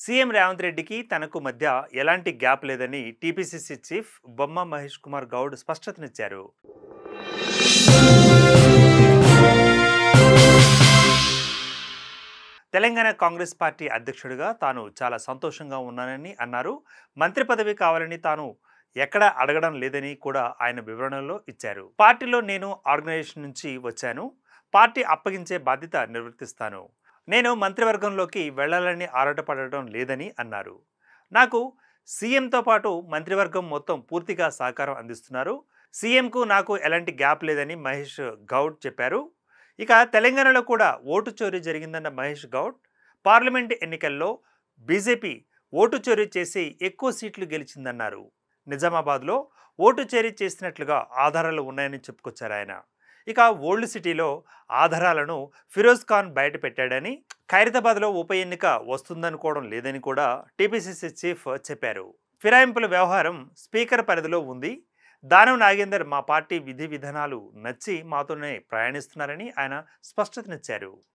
CM Revanth రెడ్డికి తనకు మధ్య ఎలాంటి గ్యాప్ లేదని టీపీసీసీ చీఫ్ బొమ్మ మహేష్ కుమార్ గౌడ్ స్పష్టతనిచ్చారు. తెలంగాణ కాంగ్రెస్ పార్టీ అధ్యక్షుడిగా తాను చాలా సంతోషంగా ఉన్నానని అన్నారు. మంత్రి పదవి కావాలని తాను ఎక్కడా అడగడం లేదని కూడా ఆయన వివరణలో ఇచ్చారు. పార్టీలో నేను ఆర్గనైజేషన్ నుంచి వచ్చాను. పార్టీ అప్పగించే బాధ్యత నిర్వర్తిస్తాను. నేను మంత్రివర్గంలోకి వెళ్లాలని ఆరాటపడటం లేదని అన్నారు. నాకు సీఎంతో పాటు మంత్రివర్గం మొత్తం పూర్తిగా సహకారం అందిస్తున్నారు. సీఎంకు నాకు ఎలాంటి గ్యాప్ లేదని మహేష్ గౌడ్ చెప్పారు. ఇక తెలంగాణలో కూడా ఓటు చోరీ జరిగిందన్న మహేష్ గౌడ్ పార్లమెంటు ఎన్నికల్లో బీజేపీ ఓటు చోరీ చేసి ఎక్కువ సీట్లు గెలిచిందన్నారు. నిజామాబాద్లో ఓటు చోరీ చేసినట్లుగా ఆధారాలు ఉన్నాయని చెప్పుకొచ్చారు ఆయన. ఇక ఓల్డ్ సిటీలో ఆధారాలను ఫిరోజ్ ఖాన్ బయట పెట్టాడని, ఖైరతాబాద్లో ఉప ఎన్నిక వస్తుందనుకోవడం లేదని కూడా టీపీసీసీ చీఫ్ చెప్పారు. ఫిరాయింపుల వ్యవహారం స్పీకర్ పరిధిలో ఉంది. దానం నాగేందర్ మా పార్టీ విధి విధానాలు నచ్చి మాతోనే ప్రయాణిస్తున్నారని ఆయన స్పష్టతనిచ్చారు.